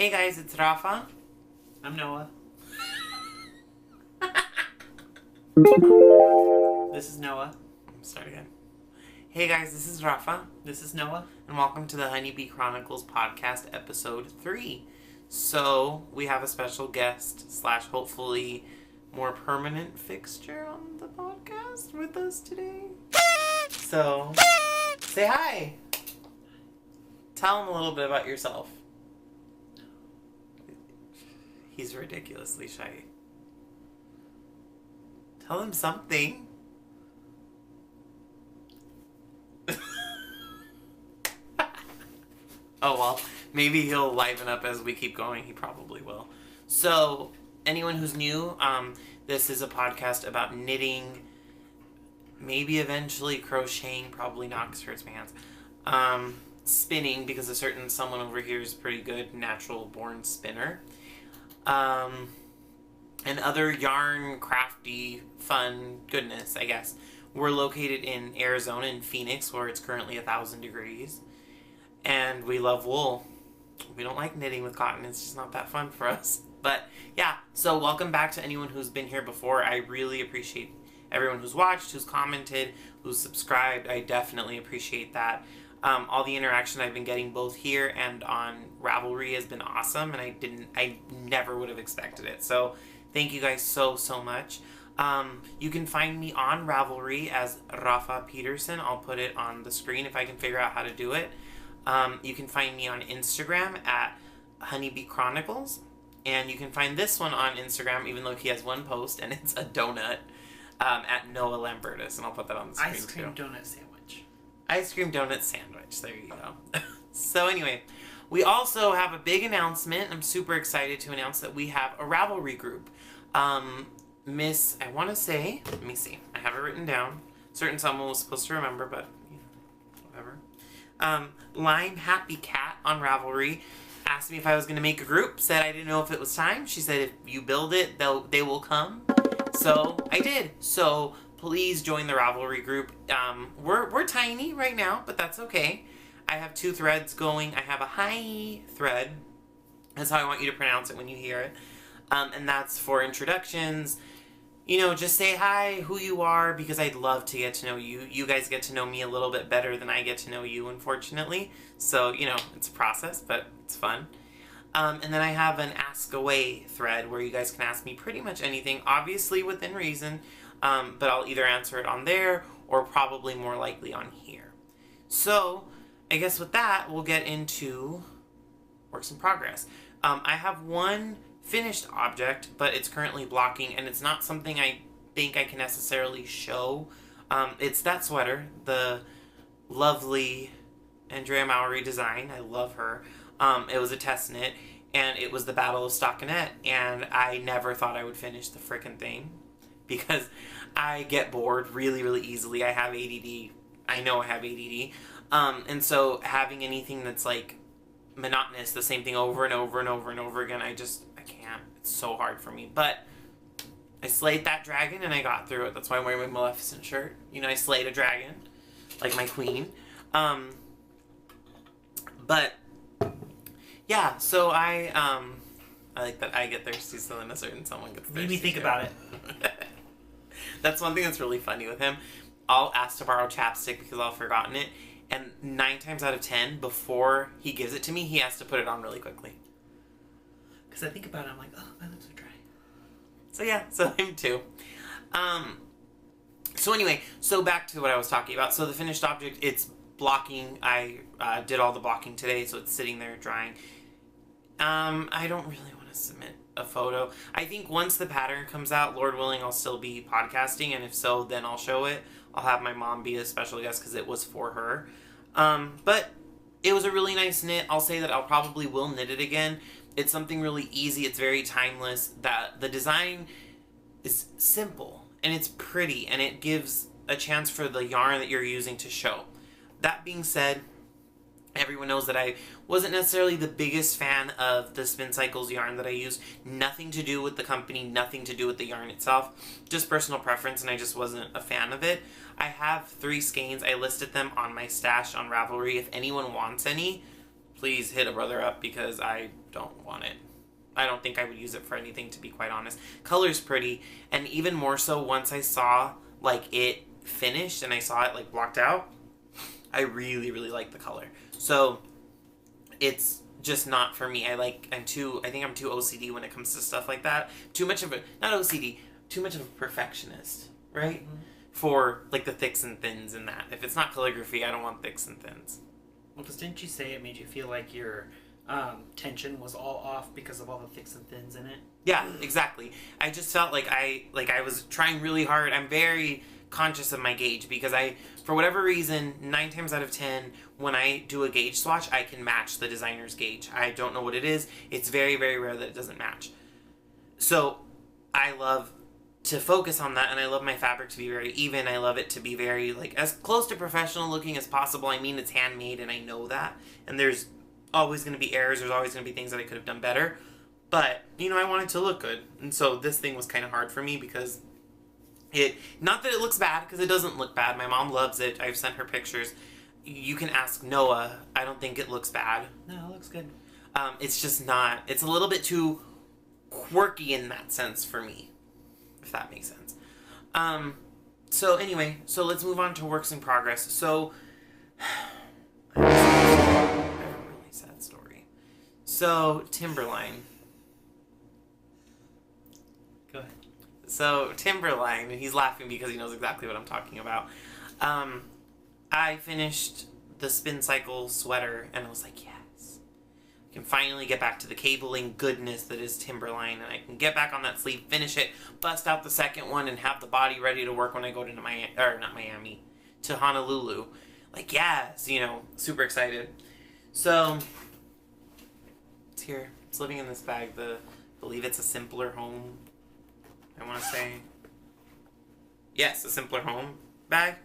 Hey guys, it's Rafa. I'm Noah. This is Noah. Start again. Hey guys, this is Rafa. This is Noah. And welcome to the Honeybee Chronicles podcast, episode 3. So, we have a special guest / hopefully more permanent fixture on the podcast with us today. So, say hi. Tell him a little bit about yourself. He's ridiculously shy. Tell him something. Oh, well, maybe he'll liven up as we keep going. He probably will. So, anyone who's new, this is a podcast about knitting, maybe eventually crocheting, probably not because it hurts my hands. Spinning, because a certain someone over here is pretty good, natural-born spinner. And other yarn, crafty, fun goodness, I guess. We're located in Arizona, in Phoenix, where it's currently 1,000 degrees. And we love wool. We don't like knitting with cotton. It's just not that fun for us. But, yeah. So, welcome back to anyone who's been here before. I really appreciate everyone who's watched, who's commented, who's subscribed. I definitely appreciate that. All the interaction I've been getting both here and on Ravelry has been awesome. And I never would have expected it. So, thank you guys so much. You can find me on Ravelry as rafapeterson. I'll put it on the screen if I can figure out how to do it. You can find me on Instagram at Honeybee Chronicles. And you can find this one on Instagram, even though he has one post, and it's a donut, at Noah Lambertus. And I'll put that on the screen, Ice cream donut sandwich. Ice cream donut sandwich. There you go. So anyway, we also have a big announcement. I'm super excited to announce that we have a Ravelry group. Miss, I want to say, let me see. I have it written down. Certain someone was supposed to remember, but whatever. Lime Happy Cat on Ravelry asked me if I was going to make a group. Said I didn't know if it was time. She said if you build it, they will come. So I did. So please join the Ravelry group. We're tiny right now, but that's okay. I have 2 threads going. I have a hi thread. That's how I want you to pronounce it when you hear it. And that's for introductions. You know, just say hi, who you are, because I'd love to get to know you. You guys get to know me a little bit better than I get to know you, unfortunately. So, you know, it's a process, but it's fun. And then I have an Ask Away thread where you guys can ask me pretty much anything, obviously within reason, but I'll either answer it on there or probably more likely on here. So, I guess with that, we'll get into works in progress. I have one finished object, but it's currently blocking, and it's not something I think I can necessarily show. It's that sweater, the lovely Andrea Mowry design. I love her. It was a test knit, and it was the Battle of Stockinette, and I never thought I would finish the frickin' thing, because I get bored really easily. I have ADD. I know I have ADD. And so having anything that's like monotonous, the same thing over and over and over and over again, I can't. It's so hard for me. But I slayed that dragon and I got through it. That's why I'm wearing my Maleficent shirt. You know, I slayed a dragon. Like my queen. But yeah, so I like that I get thirsty, so then a certain someone gets thirsty. Made me think too. about it. That's one thing that's really funny with him. I'll ask to borrow chapstick because I've forgotten it. And 9 times out of 10, before he gives it to me, he has to put it on really quickly. Because I think about it, I'm like, oh, my lips are dry. So yeah, so him too. So anyway, so back to what I was talking about. So the finished object, it's blocking. I did all the blocking today, so it's sitting there drying. I don't really want to submit a photo. I think once the pattern comes out, Lord willing, I'll still be podcasting, and if so, then I'll show it. I'll have my mom be a special guest because it was for her. But it was a really nice knit. I'll say that I'll probably will knit it again. It's something really easy. It's very timeless. That the design is simple and it's pretty, and it gives a chance for the yarn that you're using to show. That being said, everyone knows that I wasn't necessarily the biggest fan of the Spin Cycles yarn that I use. Nothing to do with the company, nothing to do with the yarn itself. Just personal preference, and I just wasn't a fan of it. I have 3 skeins. I listed them on my stash on Ravelry. If anyone wants any, please hit a brother up because I don't want it. I don't think I would use it for anything, to be quite honest. Color's pretty, and even more so once I saw like it finished and I saw it like blocked out, I really, really like the color. So it's just not for me. I think I'm too OCD when it comes to stuff like that. Too much of a perfectionist, right? Mm-hmm. For like the thicks and thins and that. If it's not calligraphy, I don't want thicks and thins. Well, because didn't you say it made you feel like your tension was all off because of all the thicks and thins in it? Yeah, exactly. I just felt like I was trying really hard. I'm very conscious of my gauge because for whatever reason, 9 times out of 10, when I do a gauge swatch, I can match the designer's gauge. I don't know what it is. It's very, very rare that it doesn't match. So I love to focus on that, and I love my fabric to be very even. I love it to be very, like, as close to professional looking as possible. I mean, it's handmade, and I know that. And there's always going to be errors. There's always going to be things that I could have done better. But, I want it to look good. And so this thing was kind of hard for me because not that it looks bad, because it doesn't look bad. My mom loves it. I've sent her pictures. You can ask Noah. I don't think it looks bad. No, it looks good. It's just not. It's a little bit too quirky in that sense for me, if that makes sense. So anyway, let's move on to works in progress. So, I have a really sad story. So, Timberline. Go ahead. So, Timberline, he's laughing because he knows exactly what I'm talking about. I finished the spin cycle sweater, and I was like, yes. I can finally get back to the cabling goodness that is Timberline, and I can get back on that sleeve, finish it, bust out the second one, and have the body ready to work when I go to Honolulu. Like, yes, super excited. So, it's here. It's living in this bag. I believe it's a Simpler Home, I want to say. Yes, a Simpler Home bag.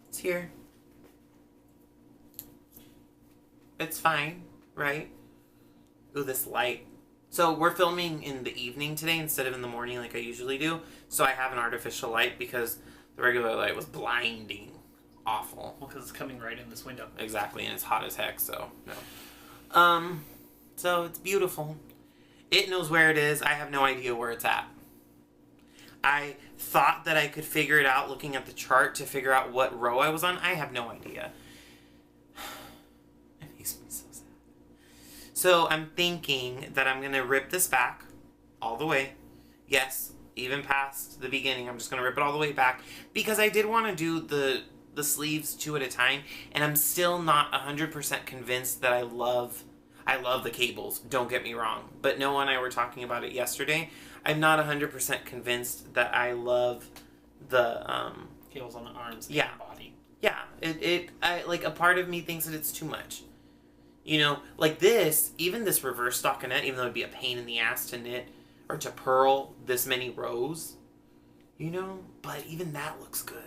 It's here. It's fine, right? Ooh, this light. So we're filming in the evening today instead of in the morning like I usually do. So I have an artificial light because the regular light was blinding. Awful. Well, because it's coming right in this window. Exactly, and it's hot as heck, so no. So it's beautiful. It knows where it is. I have no idea where it's at. I thought that I could figure it out looking at the chart to figure out what row I was on. I have no idea. It makes me so sad. So I'm thinking that I'm going to rip this back all the way. Yes, even past the beginning. I'm just going to rip it all the way back because I did want to do the sleeves 2 at a time, and I'm still not 100% convinced that I love the cables, don't get me wrong. But Noah and I were talking about it yesterday. I'm not 100% convinced that I love the cables on the arms and body. Yeah, a part of me thinks that it's too much. Like this, even this reverse stockinette, even though it'd be a pain in the ass to knit or to purl this many rows, but even that looks good.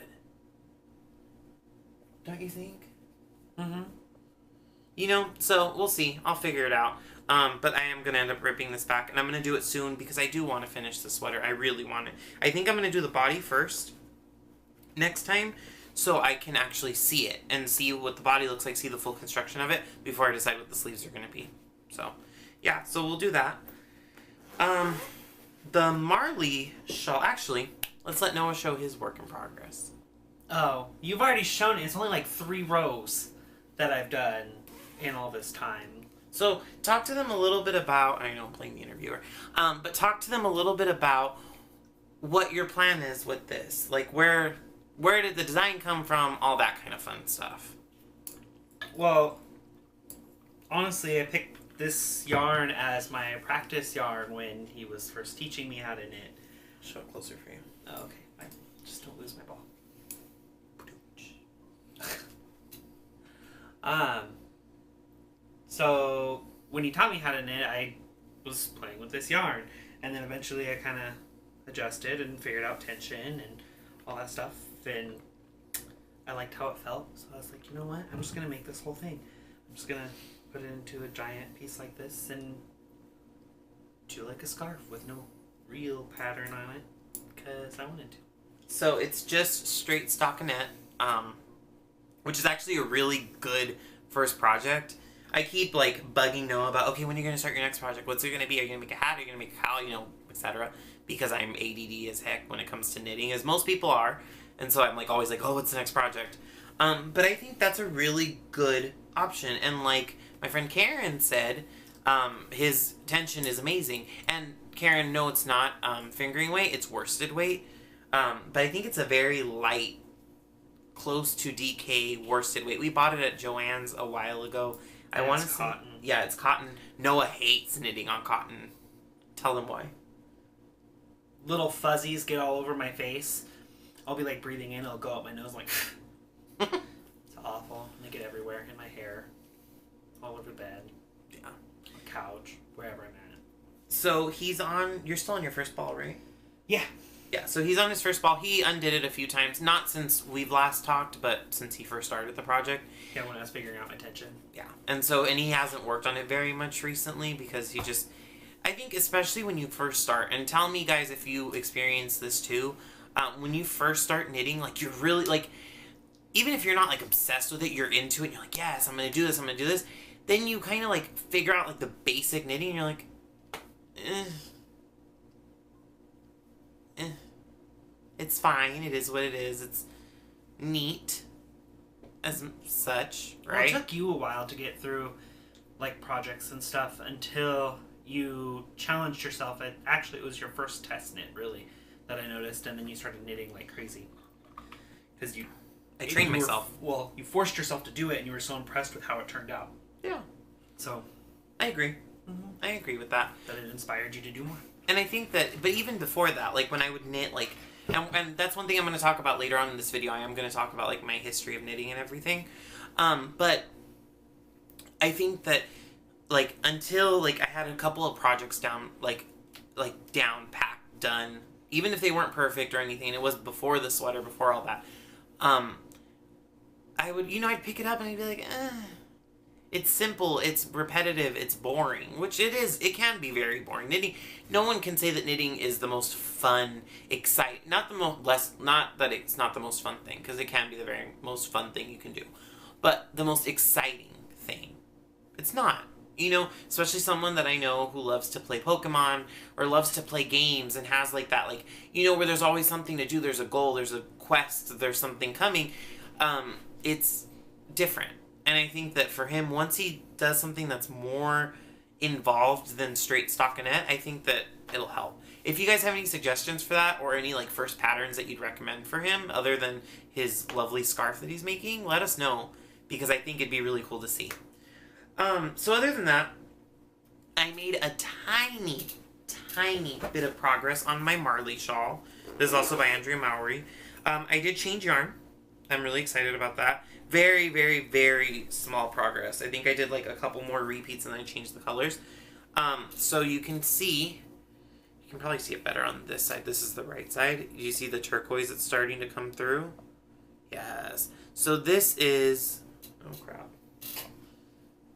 Don't you think? Mm-hmm. So we'll see. I'll figure it out. But I am going to end up ripping this back, and I'm going to do it soon because I do want to finish the sweater. I really want it. I think I'm going to do the body first next time so I can actually see it and see what the body looks like, see the full construction of it before I decide what the sleeves are going to be. So, yeah, so we'll do that. The Marley shawl, actually, let's let Noah show his work in progress. Oh, you've already shown it. It's only like 3 rows that I've done in all this time. So, talk to them a little bit about, I know I'm playing the interviewer, but talk to them a little bit about what your plan is with this. Like, where did the design come from, all that kind of fun stuff. Well, honestly, I picked this yarn as my practice yarn when he was first teaching me how to knit. Show it closer for you. Oh, okay, fine. Just don't lose my ball. So when he taught me how to knit, I was playing with this yarn, and then eventually I kind of adjusted and figured out tension and all that stuff, and I liked how it felt, so I was like, you know what, I'm just gonna make this whole thing. I'm just gonna put it into a giant piece like this and do like a scarf with no real pattern on it because I wanted to. So it's just straight stockinette, which is actually a really good first project. I keep like bugging Noah about, okay, when are you gonna start your next project? What's it gonna be? Are you gonna make a hat? Are you gonna make a cowl? You know, etc. Because I'm ADD as heck when it comes to knitting, as most people are, and so I'm like always like, oh, what's the next project? But I think that's a really good option, and like my friend Karen said, his tension is amazing, and Karen, no, it's not fingering weight; it's worsted weight. But I think it's a very light, close to DK worsted weight. We bought it at Joann's a while ago. I want to cotton. Yeah, it's cotton. Noah hates knitting on cotton. Tell them why. Little fuzzies get all over my face. I'll be like breathing in, it'll go up my nose like. It's awful. They get everywhere in my hair, all over the bed. Yeah. Couch, wherever I'm at. So he's on. You're still on your first ball, right? Yeah. Yeah, so he's on his first ball. He undid it a few times, not since we've last talked, but since he first started the project. Yeah, when I was figuring out my tension. Yeah, and he hasn't worked on it very much recently because he just, I think especially when you first start, and tell me guys if you experience this too, when you first start knitting, like you're really like, even if you're not like obsessed with it, you're into it, and you're like, yes, I'm gonna do this, then you kind of like figure out like the basic knitting, and you're like, it's fine. It is what it is. It's neat as such, right? Well, it took you a while to get through like projects and stuff until you challenged yourself. Actually, it was your first test knit, really, that I noticed, and then you started knitting like crazy. Because I trained myself. You forced yourself to do it, and you were so impressed with how it turned out. Yeah. So. I agree. Mm-hmm. I agree with that. That it inspired you to do more. And I think that, but even before that, like when I would knit, like, and that's one thing I'm going to talk about later on in this video. I am going to talk about like my history of knitting and everything. But I think that like until like I had a couple of projects down, like down, packed, done, even if they weren't perfect or anything, it was before the sweater, before all that. I would, I'd pick it up and I'd be like, it's simple, it's repetitive, it's boring, which it is. It can be very boring. Knitting, no one can say that knitting is the most fun, exciting, not that it's not the most fun thing, because it can be the very most fun thing you can do, but the most exciting thing. It's not. Especially someone that I know who loves to play Pokemon or loves to play games and has like that, like, where there's always something to do, there's a goal, there's a quest, there's something coming. It's different. And I think that for him, once he does something that's more involved than straight stockinette, I think that it'll help. If you guys have any suggestions for that or any like first patterns that you'd recommend for him other than his lovely scarf that he's making, let us know, because I think it'd be really cool to see. So other than that, I made a tiny bit of progress on my Marley shawl. This is also by Andrea Mowry. I did change yarn. I'm really excited about that. Very, very, very small progress. I think I did like a couple more repeats and then I changed the colors. So you can probably see it better on this side. This is the right side. You see the turquoise that's starting to come through? Yes. So this is, oh crap.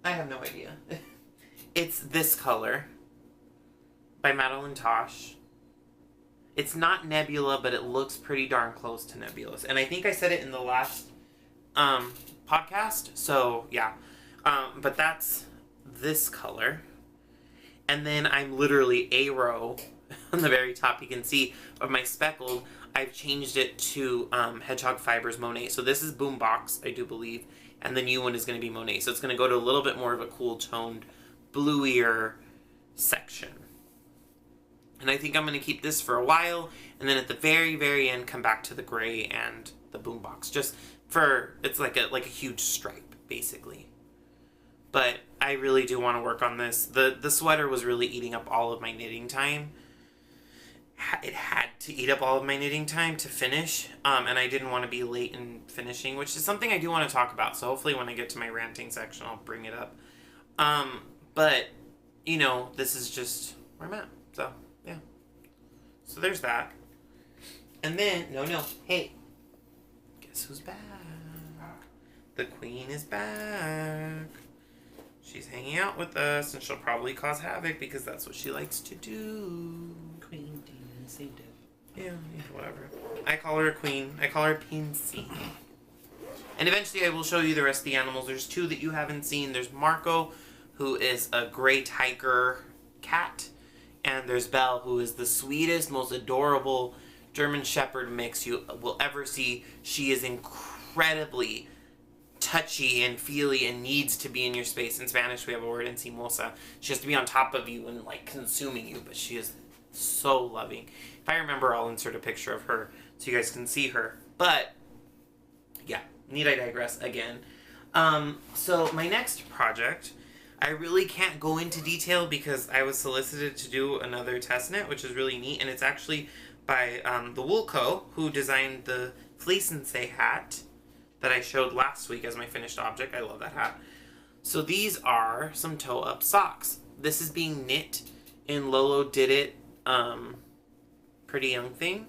I have no idea. It's this color by Madeline Tosh. It's not Nebula, but it looks pretty darn close to Nebulous. And I think I said it in the last podcast. So, yeah. But that's this color. And then I'm literally a row on the very top. You can see of my speckled. I've changed it to Hedgehog Fibers Monet. So this is Boombox, I do believe. And the new one is going to be Monet. So it's going to go to a little bit more of a cool toned, bluier section. And I think I'm going to keep this for a while, and then at the very, very end, come back to the gray and the Boombox. Just for, it's like a huge stripe, basically. But I really do want to work on this. The sweater was really eating up all of my knitting time. It had to eat up all of my knitting time to finish, and I didn't want to be late in finishing, which is something I do want to talk about. So hopefully when I get to my ranting section, I'll bring it up. But, this is just where I'm at. So, yeah. So there's that. And then, hey, guess who's back? The queen is back. She's hanging out with us, and she'll probably cause havoc because that's what she likes to do. Queen, demon, saved it. Yeah, whatever. I call her a queen. I call her Pinsy. And eventually I will show you the rest of the animals. There's 2 that you haven't seen. There's Marco, who is a gray tiger cat. And there's Belle, who is the sweetest, most adorable German Shepherd mix you will ever see. She is incredibly touchy and feely and needs to be in your space. In Spanish, we have a word, encimosa. She has to be on top of you and, like, consuming you, but she is so loving. If I remember, I'll insert a picture of her so you guys can see her. But, yeah, need I digress again. So my next project, I really can't go into detail because I was solicited to do another test knit, which is really neat, and it's actually by the Wool Co., who designed the Fleece and Say hat that I showed last week as my finished object. I love that hat. So these are some toe-up socks. This is being knit in Lolo Did It Pretty Young Thing.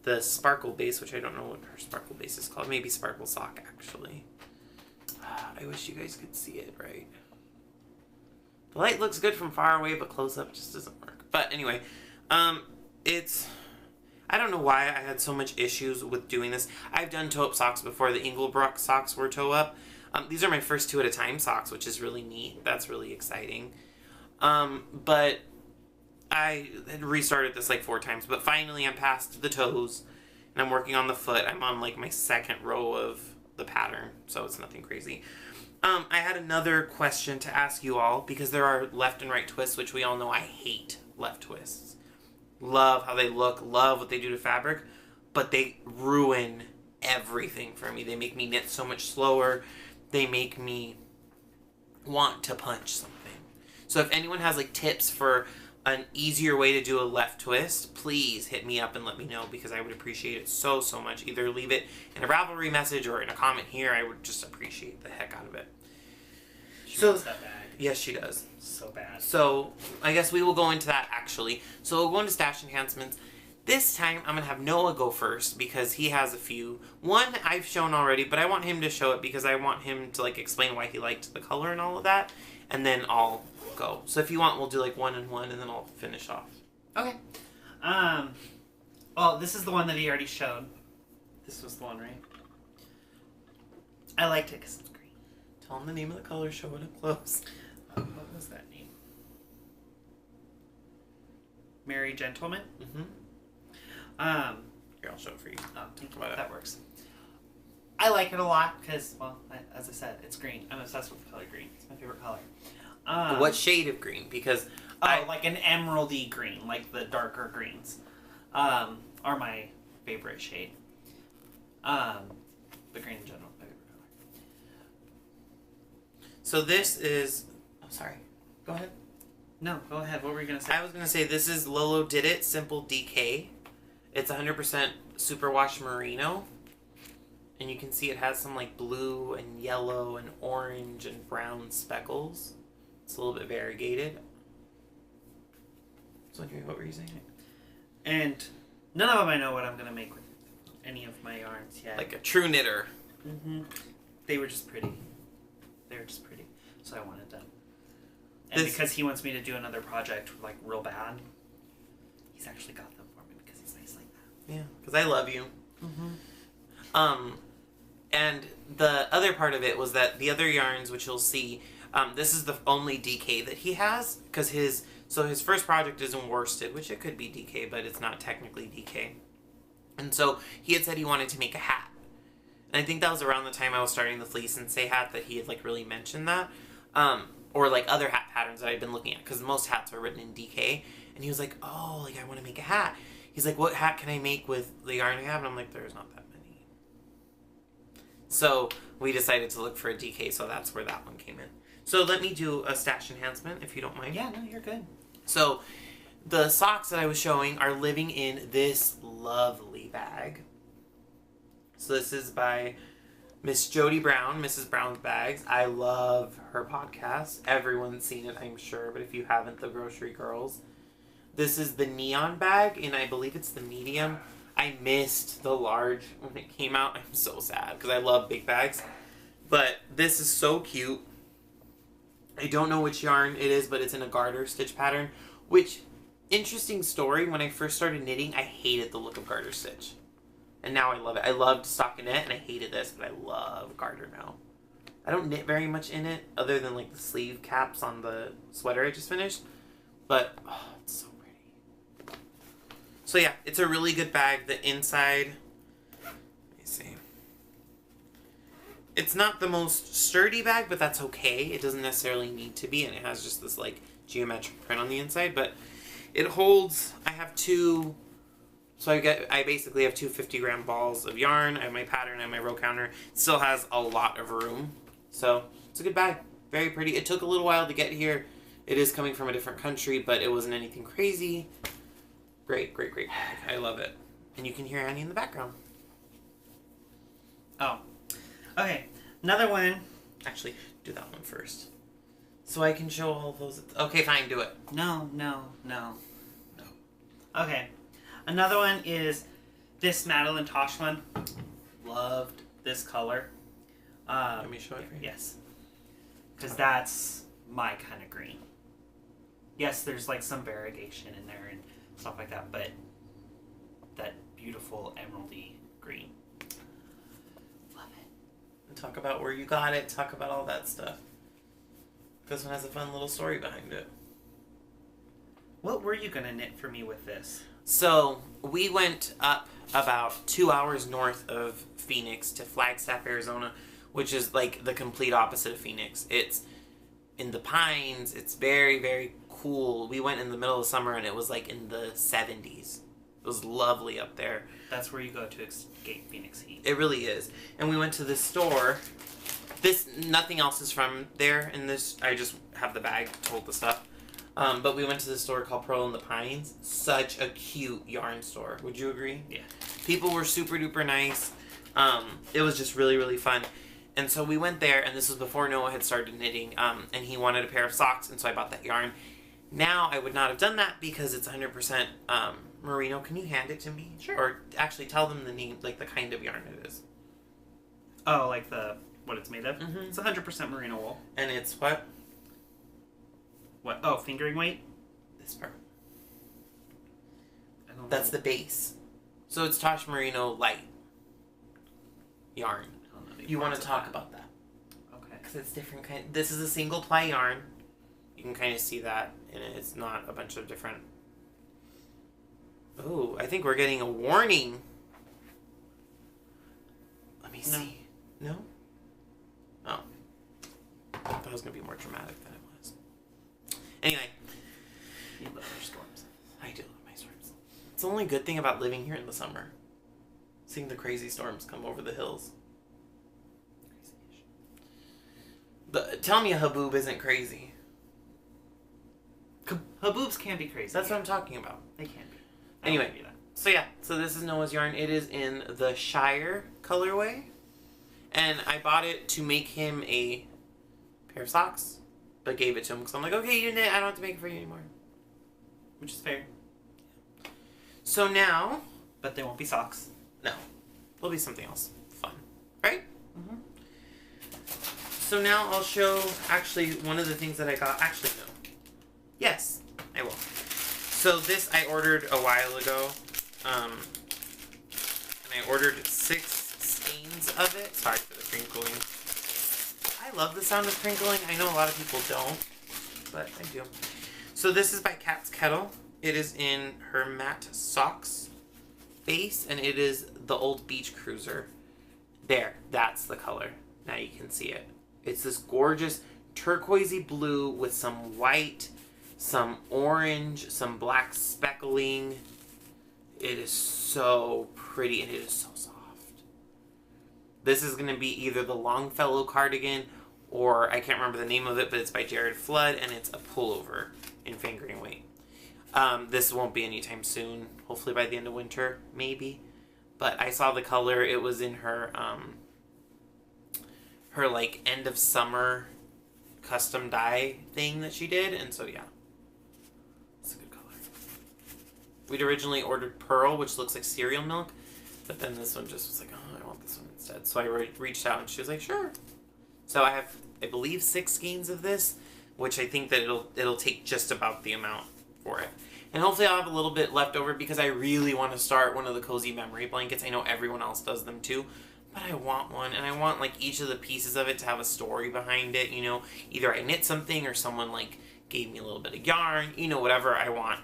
The Sparkle Base, which I don't know what her Sparkle Base is called. Maybe Sparkle Sock, actually. I wish you guys could see it, right? The light looks good from far away, but close up just doesn't work. But anyway, it's... I don't know why I had so much issues with doing this. I've done toe-up socks before. The Inglebrook socks were toe-up. These are my first 2 at a time socks, which is really neat. That's really exciting. But I had restarted this like 4 times. But finally I'm past the toes, and I'm working on the foot. I'm on like my 2nd row of the pattern, so it's nothing crazy. I had another question to ask you all, because there are left and right twists, which we all know I hate left twists. Love how they look, love what they do to fabric, but they ruin everything for me. They make me knit so much slower. They make me want to punch something. So if anyone has like tips for an easier way to do a left twist, please hit me up and let me know, because I would appreciate it so, so much. Either leave it in a Ravelry message or in a comment here. I would just appreciate the heck out of it. She wants that bag. Yes, she does. So bad. So, I guess we will go into that, actually. So, we'll go into stash enhancements. This time, I'm going to have Noah go first, because he has a few. One I've shown already, but I want him to show it, because I want him to, like, explain why he liked the color and all of that. And then I'll go. So, if you want, we'll do, like, 1 and 1, and then I'll finish off. Okay. Well, this is the one that he already showed. This was the one, right? I liked it, because it's green. Tell him the name of the color, show it up close. What was that name? Merry Gentleman? Mm-hmm. Here, I'll show it for you. Oh, thank you. That works. I like it a lot because, well, as I said, it's green. I'm obsessed with the color green. It's my favorite color. What shade of green? Because like an emeraldy green, like the darker greens, are my favorite shade. But green in general, my favorite color. So this is... Oh, sorry. Go ahead. No, go ahead. What were you going to say? I was going to say this is Lolo Did It Simple DK. It's 100% superwash merino. And you can see it has some like blue and yellow and orange and brown speckles. It's a little bit variegated. So what were you saying? And none of them I know what I'm going to make with any of my yarns yet. Like a true knitter. Mm-hmm. They were just pretty. So I wanted them. And because he wants me to do another project like real bad, he's actually got them for me because he's nice like that. Yeah, because I love you. Mm-hmm. And the other part of it was that the other yarns, which you'll see, this is the only DK that he has, because his first project isn't worsted, which it could be DK, but it's not technically DK. And so he had said he wanted to make a hat. And I think that was around the time I was starting the Fleece and Say hat that he had like really mentioned that. Or like other hat patterns that I'd been looking at, because most hats are written in DK. And he was like, oh, like I want to make a hat. He's like, what hat can I make with the yarn I have? And I'm like, there's not that many. So we decided to look for a DK, so that's where that one came in. So let me do a stash enhancement, if you don't mind. Yeah, no, you're good. So the socks that I was showing are living in this lovely bag. So this is by Miss Jody Brown, Mrs. Brown's Bags. I love her podcast. Everyone's seen it, I'm sure, but if you haven't, The Grocery Girls. This is the neon bag, and I believe it's the medium. I missed the large when it came out. I'm so sad, because I love big bags. But this is so cute. I don't know which yarn it is, but it's in a garter stitch pattern. Which, interesting story, when I first started knitting, I hated the look of garter stitch. And now I love it. I loved stockinette, and I hated this, but I love garter now. I don't knit very much in it, other than like the sleeve caps on the sweater I just finished. But, oh, it's so pretty. So yeah, it's a really good bag. The inside, let me see. It's not the most sturdy bag, but that's okay. It doesn't necessarily need to be, and it has just this like geometric print on the inside, but it holds, I have two, so I basically have two 50-gram balls of yarn. I have my pattern and my row counter. It still has a lot of room. So it's a good bag. Very pretty. It took a little while to get here. It is coming from a different country, but it wasn't anything crazy. Great, great, great bag. I love it. And you can hear Annie in the background. Oh. Okay. Another one. Actually, do that one first. So I can show all those. Okay, fine, do it. No. Okay. Another one is this Madeline Tosh one. Loved this color. Let me show it for you. Yes. Because that's my kind of green. Yes, there's like some variegation in there and stuff like that, but that beautiful emeraldy green. Love it. And talk about where you got it. Talk about all that stuff. This one has a fun little story behind it. What were you going to knit for me with this? So, we went up about 2 hours north of Phoenix to Flagstaff, Arizona, which is like the complete opposite of Phoenix. It's in the pines. It's very, very cool. We went in the middle of summer and it was like in the 70s. It was lovely up there. That's where you go to escape Phoenix heat. It really is. And we went to this store. Nothing else is from there in this. I just have the bag to hold the stuff. But we went to this store called Pearl in the Pines. Such a cute yarn store. Would you agree? Yeah. People were super duper nice. It was just really, really fun. And so we went there, and this was before Noah had started knitting, and he wanted a pair of socks, and so I bought that yarn. Now, I would not have done that because it's 100% merino. Can you hand it to me? Sure. Or actually tell them the name, like the kind of yarn it is. Oh, like what it's made of? Mm-hmm. It's 100% merino wool. And it's what? What? Oh, fingering weight? This part. I don't That's know. the base. So it's Tosh Merino light yarn. You want to talk about that? Okay. Because it's different kind. This is a single ply yarn. You can kind of see that in it. It's not a bunch of different. Oh, I think we're getting a warning. Let me see. No? Oh. I thought it was going to be more dramatic than it was. Anyway. You love your storms. I do love my storms. It's the only good thing about living here in the summer. Seeing the crazy storms come over the hills. Tell me a haboob isn't crazy. Haboobs can be crazy. That's what I'm talking about. They can be. Anyway, so yeah, so this is Noah's yarn. It is in the Shire colorway. And I bought it to make him a pair of socks, but gave it to him because I'm like, okay, you knit, I don't have to make it for you anymore. Which is fair. So now... But they won't be socks. No. There'll be something else fun. Right? Mm-hmm. So now I'll show, actually, one of the things that I got. Actually, no. Yes, I will. So this I ordered a while ago. And I ordered 6 skeins of it. Sorry for the crinkling. I love the sound of crinkling. I know a lot of people don't, but I do. So this is by Cat's Kettle. It is in her matte socks base, and it is the old beach cruiser. There, that's the color. Now you can see it. It's this gorgeous turquoisey blue with some white, some orange, some black speckling. It is so pretty, and it is so soft. This is going to be either the Longfellow cardigan, or I can't remember the name of it, but it's by Jared Flood, and it's a pullover in fingering weight. This won't be anytime soon. Hopefully by the end of winter, maybe. But I saw the color. It was in her, her like end of summer custom dye thing that she did, and so yeah, it's a good color. We'd originally ordered Pearl, which looks like cereal milk, but then this one just was like, oh, I want this one instead. So I reached out, and she was like, sure. So I have, I believe, 6 skeins of this, which I think that it'll take just about the amount for it. And hopefully I'll have a little bit left over because I really want to start one of the cozy memory blankets. I know everyone else does them too, but I want one, and I want like each of the pieces of it to have a story behind it, you know. Either I knit something or someone like gave me a little bit of yarn, you know, whatever. I want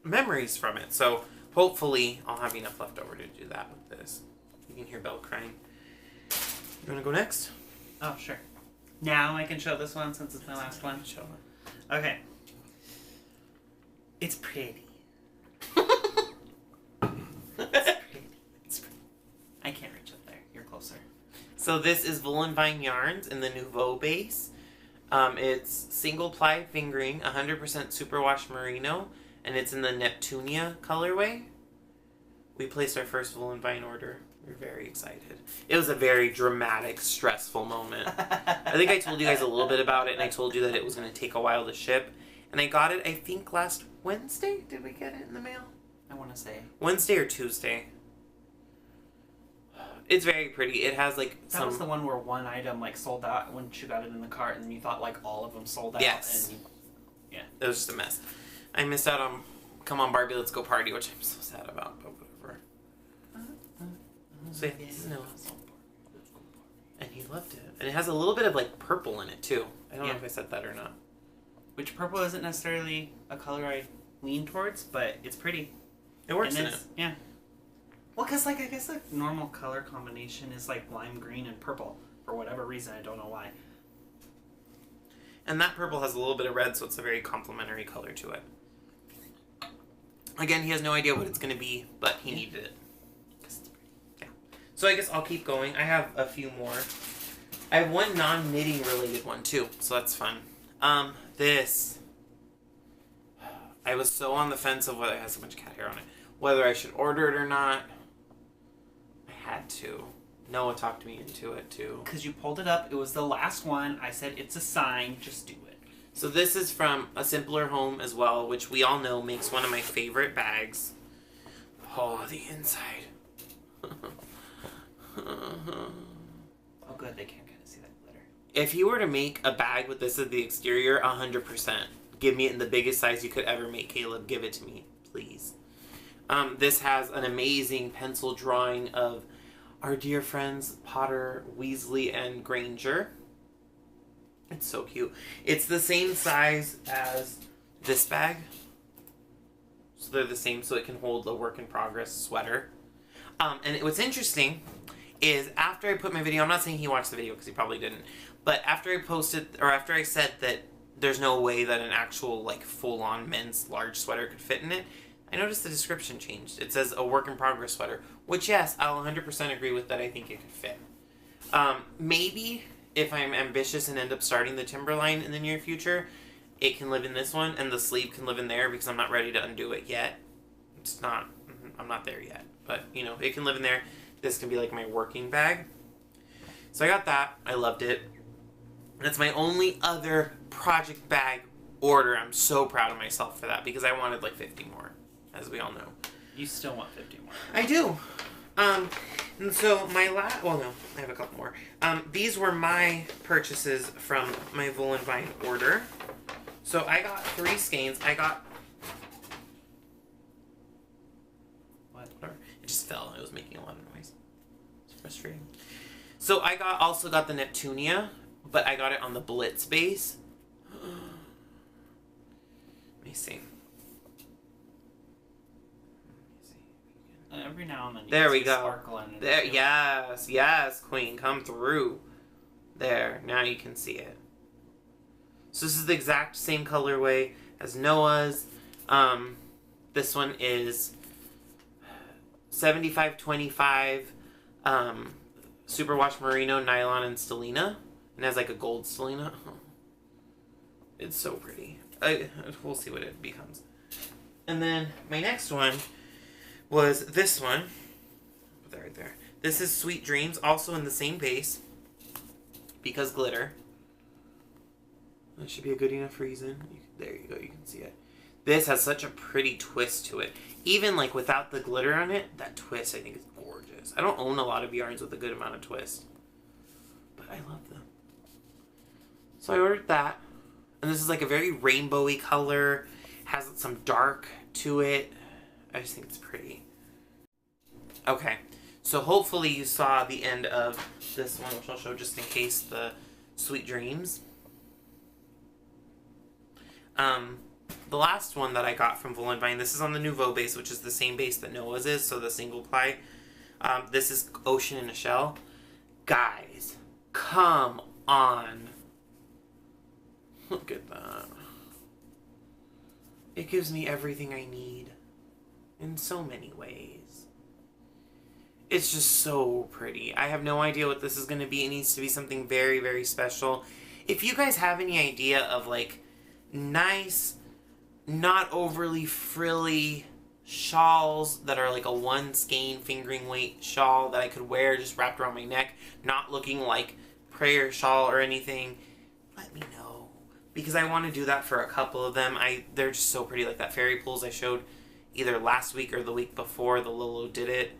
memories from it. So hopefully I'll have enough left over to do that with this. You can hear Belle crying. You want to go next? Oh, sure. Now I can show this one since it's my last one. Show it. Okay. It's pretty. It's pretty. I can't reach up there. You're closer. So this is Woolen Vine Yarns in the Nouveau base. It's single ply fingering, 100% superwash merino, and it's in the Neptunia colorway. We placed our first Woolen Vine order. We're very excited. It was a very dramatic, stressful moment. I think I told you guys a little bit about it, and I told you that it was going to take a while to ship. And I got it, I think, last Wednesday? Did we get it in the mail? I want to say. Wednesday or Tuesday. It's very pretty. It has, like, That was the one where one item, like, sold out when you got it in the cart, and you thought, like, all of them sold out. Yes. And yeah. It was just a mess. I missed out on Come On Barbie, Let's Go Party, which I'm so sad about, but whatever. So yeah, this is Noah's. And he loved it. And it has a little bit of, like, purple in it, too. I don't know if I said that or not. Which purple isn't necessarily a color I lean towards, but it's pretty. It works in it. Yeah. Well, because, like, I guess the normal color combination is, like, lime green and purple. For whatever reason, I don't know why. And that purple has a little bit of red, so it's a very complementary color to it. Again, he has no idea what it's going to be, but he needed it. Yeah. So I guess I'll keep going. I have a few more. I have one non-knitting related one, too, so that's fun. This. I was so on the fence of whether it has so much cat hair on it. Whether I should order it or not. I had to. Noah talked me into it, too. Because you pulled it up. It was the last one. I said, it's a sign. Just do it. So this is from A Simpler Home as well, which we all know makes one of my favorite bags. Oh, the inside. Oh, good. They can't kind of see that glitter. If you were to make a bag with this as the exterior, 100%. Give me it in the biggest size you could ever make, Caleb. Give it to me, please. This has an amazing pencil drawing of our dear friends Potter, Weasley, and Granger. It's so cute. It's the same size as this bag. So they're the same, so it can hold a work-in-progress sweater. And what's interesting is after I put my video, I'm not saying he watched the video because he probably didn't, but after I posted, or after I said that there's no way that an actual, like, full-on men's large sweater could fit in it, I noticed the description changed. It says a work-in-progress sweater, which, yes, I'll 100% agree with that. I think it could fit. Maybe if I'm ambitious and end up starting the Timberline in the near future, it can live in this one, and the sleeve can live in there because I'm not ready to undo it yet. I'm not there yet. But, you know, it can live in there. This can be, like, my working bag. So I got that. I loved it. That's my only other project bag order. I'm so proud of myself for that because I wanted like 50 more, as we all know. You still want 50 more. I do. And so my well, no, I have a couple more. These were my purchases from my Woolen Vine order. So I got 3 skeins. I got... What? It just fell. It was making a lot of noise. It's frustrating. So I also got the Neptunia, but I got it on the Blitz base. Let me see. Every now and then you there we see go. Sparkle in it. There, yes, Queen, come through. There, now you can see it. So this is the exact same colorway as Noah's. This one is 75-25 superwash merino, nylon, and stellina. And has like a gold stellina. It's so pretty. We'll see what it becomes. And then my next one was this one. Put that right there. This is Sweet Dreams, also in the same base. Because glitter. That should be a good enough reason. There you go, you can see it. This has such a pretty twist to it. Even like without the glitter on it, that twist I think is gorgeous. I don't own a lot of yarns with a good amount of twist. But I love them. So I ordered that. And this is like a very rainbowy color. Has some dark to it. I just think it's pretty. Okay, so hopefully you saw the end of this one, which I'll show just in case, the Sweet Dreams. The last one that I got from Volant Vine, this is on the Nouveau base, which is the same base that Noah's is, so the single ply. This is Ocean in a Shell. Guys, come on. Look at that. It gives me everything I need in so many ways. It's just so pretty. I have no idea what this is going to be. It needs to be something very, very special. If you guys have any idea of, like, nice, not overly frilly shawls that are like a one skein fingering weight shawl that I could wear just wrapped around my neck, not looking like prayer shawl or anything, let me know. Because I want to do that for a couple of them. They're just so pretty, like that Fairy Pools I showed either last week or the week before, the Lolo Did It.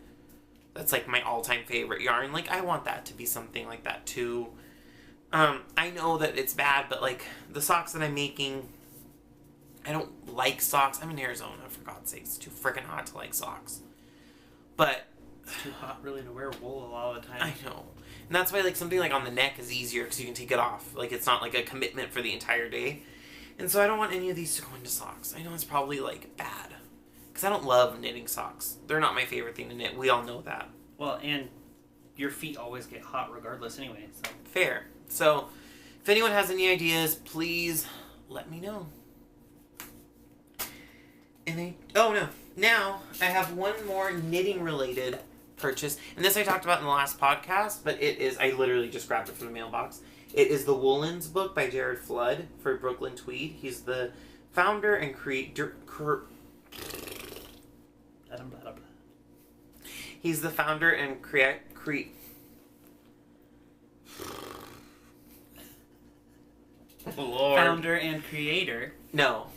That's like my all-time favorite yarn. Like, I want that to be something like that too. I know that it's bad, but like the socks that I'm making, I don't like socks. I'm in Arizona, for God's sakes. It's too freaking hot to like socks. But it's too hot really to wear wool a lot of the time. I know. And that's why like something like on the neck is easier because you can take it off. Like, it's not like a commitment for the entire day. And so I don't want any of these to go into socks. I know it's probably like bad because I don't love knitting socks. They're not my favorite thing to knit. We all know that. Well, and your feet always get hot regardless anyway, so. Fair. So if anyone has any ideas, please let me know. Now I have one more knitting related purchase, and this I talked about in the last podcast, but I literally just grabbed it from the mailbox. It is the Woolens book by Jared Flood for Brooklyn Tweed. He's the founder and He's the founder and Lord. Founder and creator. No.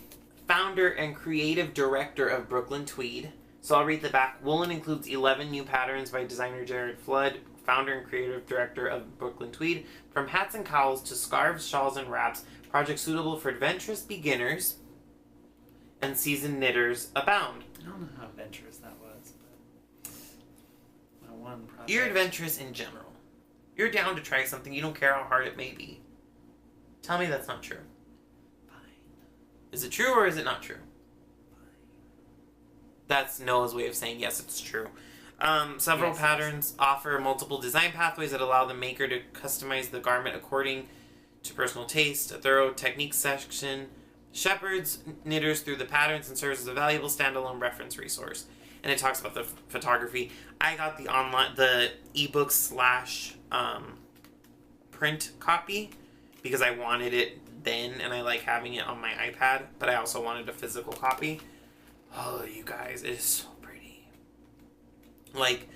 Founder and creative director of Brooklyn Tweed. So I'll read the back. Woolen includes 11 new patterns by designer Jared Flood, founder and creative director of Brooklyn Tweed. From hats and cowls to scarves, shawls, and wraps, projects suitable for adventurous beginners and seasoned knitters abound. I don't know how adventurous that was, but my one project. You're adventurous in general. You're down to try something. You don't care how hard it may be. Tell me that's not true. Is it true or is it not true? That's Noah's way of saying yes, it's true. Several patterns offer multiple design pathways that allow the maker to customize the garment according to personal taste. A thorough technique section shepherds knitters through the patterns and serves as a valuable standalone reference resource. And it talks about the photography. I got the ebook / print copy because I wanted it then, and I like having it on my iPad, but I also wanted a physical copy. Oh, you guys, it is so pretty. Like,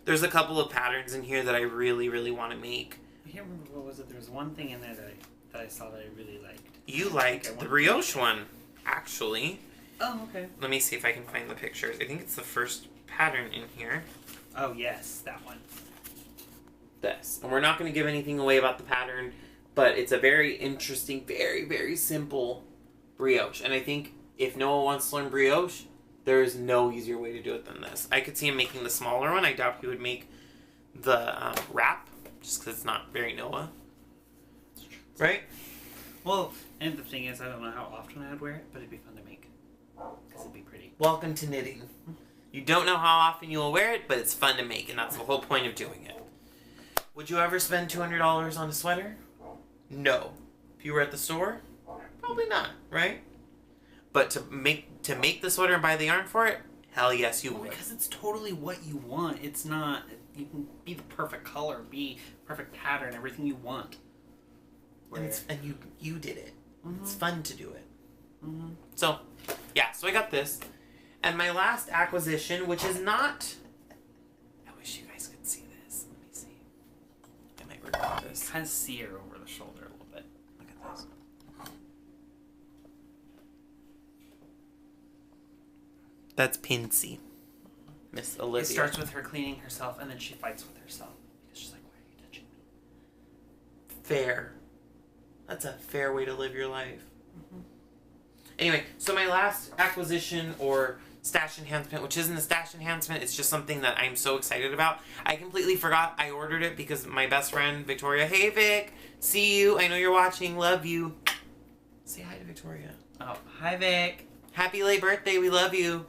there's a couple of patterns in here that I really, really want to make. I can't remember what was it. There was one thing in there that I saw that I really liked. You liked the brioche one, actually. Oh, okay. Let me see if I can find the pictures. I think it's the first pattern in here. Oh, yes, that one. This. And we're not going to give anything away about the pattern, but it's a very interesting, very, very simple brioche. And I think if Noah wants to learn brioche, there is no easier way to do it than this. I could see him making the smaller one. I doubt he would make the wrap, just because it's not very Noah. Right? Well, and the thing is, I don't know how often I would wear it, but it'd be fun to make. Because it'd be pretty. Welcome to knitting. You don't know how often you will wear it, but it's fun to make, and that's the whole point of doing it. Would you ever spend $200 on a sweater? No. If you were at the store? Probably not, right? But to make the sweater and buy the yarn for it? Hell yes, you would. Because it's totally what you want. It's not... You can be the perfect color, be perfect pattern, everything you want. And you did it. Mm-hmm. It's fun to do it. Mm-hmm. So, yeah. So I got this. And my last acquisition, which is not... I wish you guys could see this. Let me see. I might record this. Kind of see her over the shoulder a little bit. Look at this. That's Pinsy. Miss Olivia. It starts with her cleaning herself, and then she fights with herself. Because she's like, why are you touching me? Fair. That's a fair way to live your life. Mm-hmm. Anyway, so my last acquisition or stash enhancement, which isn't a stash enhancement, it's just something that I'm so excited about. I completely forgot I ordered it because my best friend, Victoria, hey Vic, see you, I know you're watching, love you. Say hi to Victoria. Oh, hi Vic. Happy late birthday, we love you.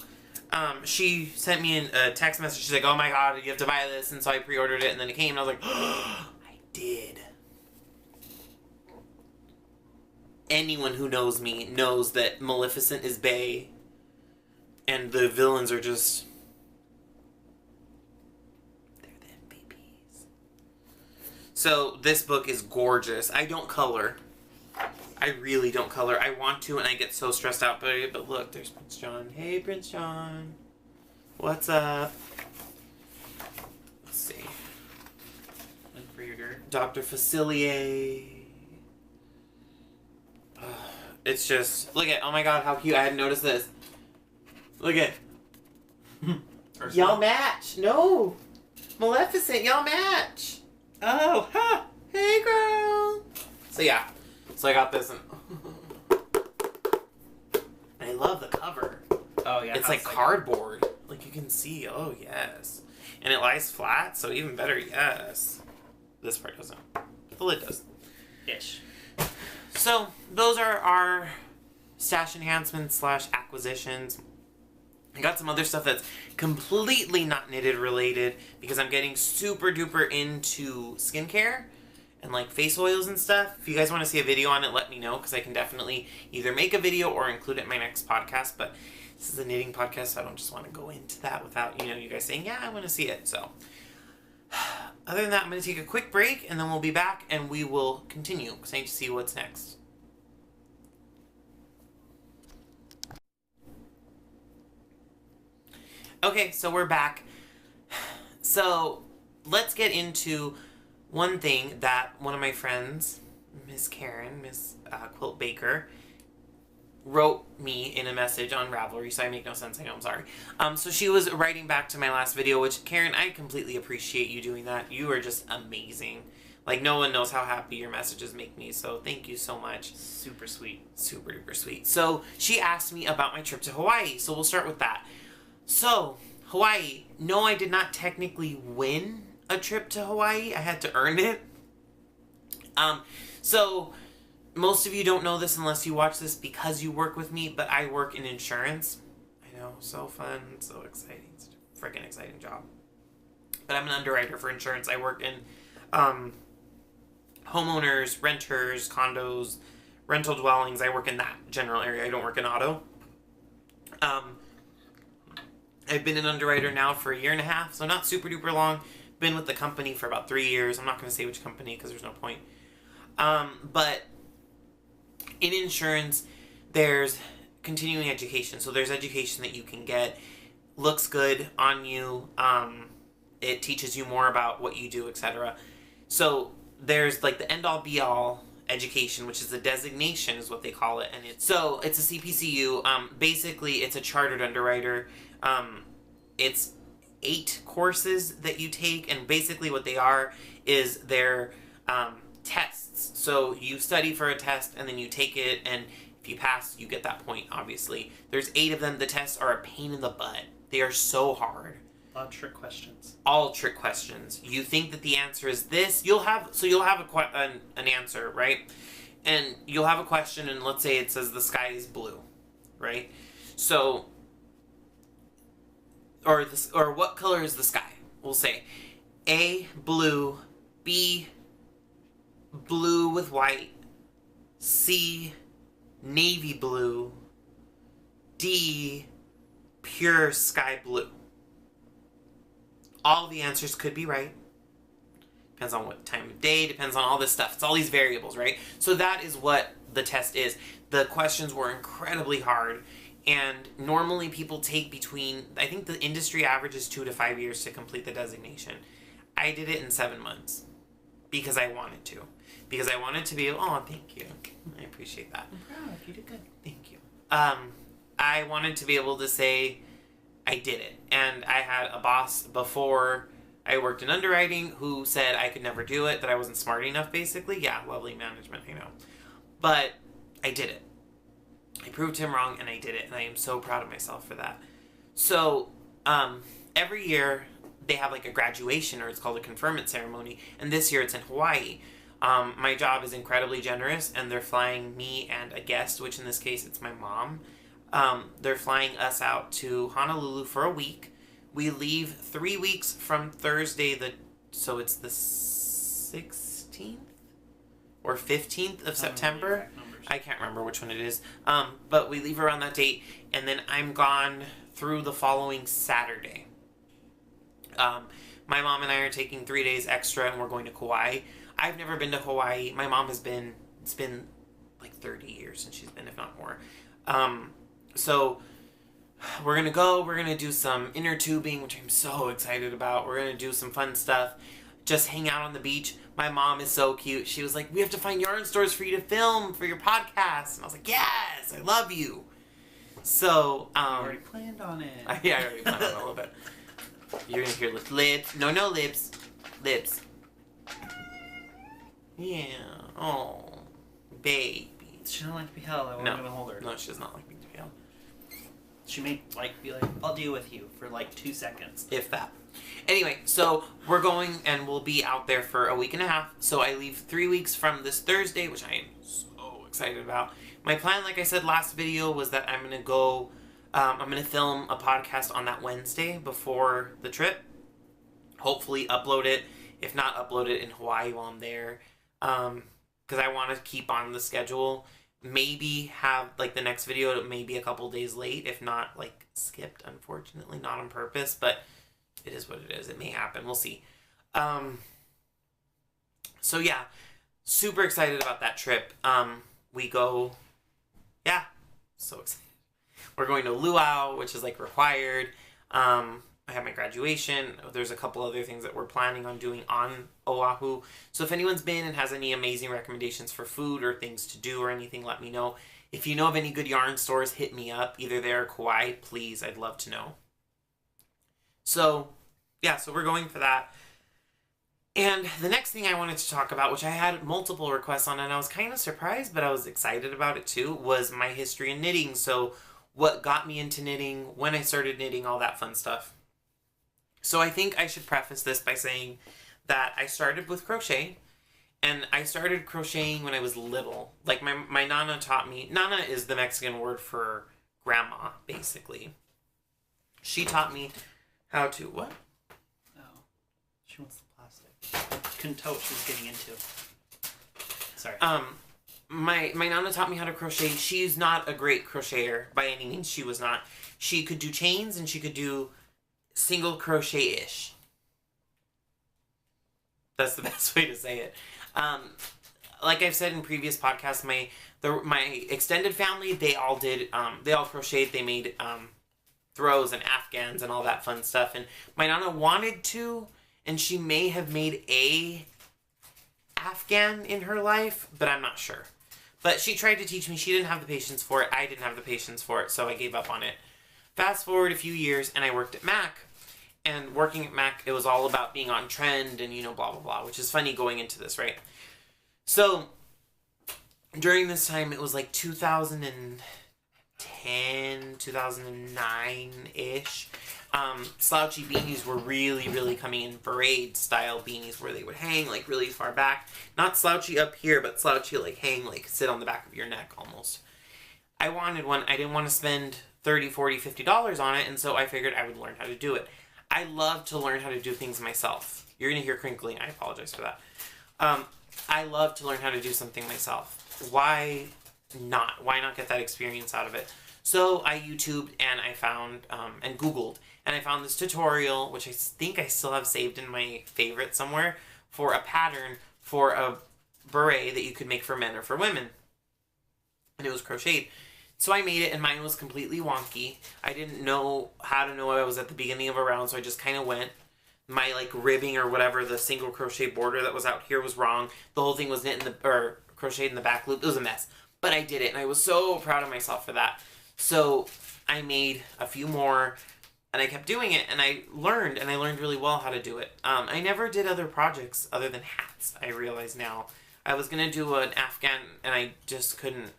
She sent me a text message, she's like, oh my god, you have to buy this, and so I pre-ordered it, and then it came, and I was like, oh, I did. Anyone who knows me knows that Maleficent is bae, and the villains are just... they're the MVPs. So, this book is gorgeous. I don't color. I really don't color. I want to, and I get so stressed out by it, but look, there's Prince John. Hey, Prince John. What's up? Let's see. Look for your dirt. Dr. Facilier. It's just, look at, oh my god, how cute. I hadn't noticed this. Look at. Y'all match. No. Maleficent, y'all match. Oh, ha! Hey, girl. So, yeah. So, I got this, and I love the cover. Oh, yeah. It's like cardboard. Like, you can see. Oh, yes. And it lies flat, so even better, yes. This part doesn't. The lid does. Ish. So, those are our stash enhancements / acquisitions. I got some other stuff that's completely not knitted related because I'm getting super duper into skincare and like face oils and stuff. If you guys want to see a video on it, let me know because I can definitely either make a video or include it in my next podcast. But this is a knitting podcast, so I don't just want to go into that without, you guys saying, yeah, I want to see it. So, other than that, I'm going to take a quick break and then we'll be back and we will continue because I need to see what's next. Okay, so we're back. So, let's get into one thing that one of my friends, Miss Karen, Miss Quilt Baker, wrote me in a message on Ravelry, so I make no sense, I know, I'm sorry. So she was writing back to my last video, which, Karen, I completely appreciate you doing that. You are just amazing. Like, no one knows how happy your messages make me, so thank you so much. Super sweet. Super duper sweet. So, she asked me about my trip to Hawaii, so we'll start with that. So, Hawaii, no, I did not technically win a trip to Hawaii. I had to earn it. So, most of you don't know this unless you watch this because you work with me, but I work in insurance. I know, so fun, so exciting. It's a freaking exciting job. But I'm an underwriter for insurance. I work in homeowners, renters, condos, rental dwellings. I work in that general area. I don't work in auto. I've been an underwriter now for 1.5 years, so not super duper long. Been with the company for about 3 years. I'm not going to say which company because there's no point. But in insurance, there's continuing education. So there's education that you can get. Looks good on you. It teaches you more about what you do, etc. So there's like the end-all be-all education, which is the designation is what they call it. And it's a CPCU. Basically, it's a chartered underwriter. It's 8 courses that you take, and basically what they are is they're tests. So you study for a test, and then you take it, and if you pass, you get that point, obviously. There's 8 of them. The tests are a pain in the butt. They are so hard. All trick questions. All trick questions. You think that the answer is this. You'll have an answer, right? And you'll have a question, and let's say it says the sky is blue, right? So, or what color is the sky? We'll say A, blue, B, blue with white, C, navy blue, D, pure sky blue. All the answers could be right. Depends on what time of day, depends on all this stuff. It's all these variables, right? So that is what the test is. The questions were incredibly hard, and normally people take between, I think the industry average is 2 to 5 years to complete the designation. I did it in 7 months because I wanted to. Because I wanted to be able, oh, thank you. I appreciate that. I'm proud. You did good. Thank you. I wanted to be able to say I did it. And I had a boss before I worked in underwriting who said I could never do it, that I wasn't smart enough, basically. Yeah, lovely management, I know. But I did it. I proved him wrong, and I did it, and I am so proud of myself for that. So, every year they have like a graduation, or it's called a conferment ceremony, and this year it's in Hawaii. My job is incredibly generous, and they're flying me and a guest, which in this case it's my mom. They're flying us out to Honolulu for a week. We leave 3 weeks from Thursday, so it's the 16th or 15th of September. I can't remember which one it is. But we leave around that date, and then I'm gone through the following Saturday. My mom and I are taking 3 days extra, and we're going to Kauai. I've never been to Hawaii. My mom has been. It's been like 30 years since she's been, if not more. So we're going to go. We're going to do some inner tubing, which I'm so excited about. We're going to do some fun stuff. Just hang out on the beach. My mom is so cute. She was like, we have to find yarn stores for you to film for your podcast. And I was like, yes, I love you. So, I already planned on it. Yeah, I already planned on it a little bit. You're going to hear lips. No, lips. Lips. Yeah. Oh, baby. She doesn't like to be held. I wasn't going to hold her. No, she does not like me to be held. She may be like, I'll deal with you for like 2 seconds. If that. Anyway, so we're going, and we'll be out there for a week and a half. So I leave 3 weeks from this Thursday, which I am so excited about. My plan, like I said last video, was that I'm going to go, I'm going to film a podcast on that Wednesday before the trip. Hopefully upload it. If not, upload it in Hawaii while I'm there. Because I want to keep on the schedule. Maybe have, like, the next video maybe a couple days late. If not, like, skipped, unfortunately. Not on purpose, but it is what it is. It may happen. We'll see. So, yeah. Super excited about that trip. We go... Yeah. So excited. We're going to luau, which is, like, required. I have my graduation. There's a couple other things that we're planning on doing on Oahu. So if anyone's been and has any amazing recommendations for food or things to do or anything, let me know. If you know of any good yarn stores, hit me up. Either there or Kauai, please. I'd love to know. So, yeah, so we're going for that. And the next thing I wanted to talk about, which I had multiple requests on, and I was kind of surprised, but I was excited about it too, was my history in knitting. So what got me into knitting, when I started knitting, all that fun stuff. So I think I should preface this by saying that I started with crochet, and I started crocheting when I was little. Like my Nana taught me. Nana is the Mexican word for grandma, basically. She taught me how to, what? Oh, she wants the plastic. Couldn't tell what she was getting into. Sorry. My Nana taught me how to crochet. She's not a great crocheter by any means. She was not. She could do chains, and she could do single crochet-ish. That's the best way to say it. Like I've said in previous podcasts, my extended family, they all crocheted. They made throws and afghans and all that fun stuff. And my Nana wanted to, and she may have made a afghan in her life, but I'm not sure. But she tried to teach me. She didn't have the patience for it. I didn't have the patience for it, so I gave up on it. Fast forward a few years, and I worked at Mac. And working at Mac, it was all about being on trend and, blah, blah, blah, which is funny going into this, right? So, during this time, it was like 2010, 2009-ish. Slouchy beanies were really, really coming in, braid-style beanies where they would hang, like, really far back. Not slouchy up here, but slouchy, like, hang, like, sit on the back of your neck, almost. I wanted one. I didn't want to spend $30, $40, $50 on it, and so I figured I would learn how to do it. I love to learn how to do things myself. You're going to hear crinkling. I apologize for that. I love to learn how to do something myself. Why not? Why not get that experience out of it? So I YouTubed and I found, and Googled, and I found this tutorial, which I think I still have saved in my favorite somewhere, for a pattern for a beret that you could make for men or for women. And it was crocheted. So I made it, and mine was completely wonky. I didn't know how to know I was at the beginning of a round, so I just kind of went. My, like, ribbing or whatever, the single crochet border that was out here was wrong. The whole thing was crocheted in the back loop. It was a mess. But I did it, and I was so proud of myself for that. So I made a few more, and I kept doing it, and I learned really well how to do it. I never did other projects other than hats, I realize now. I was going to do an afghan, and I just couldn't.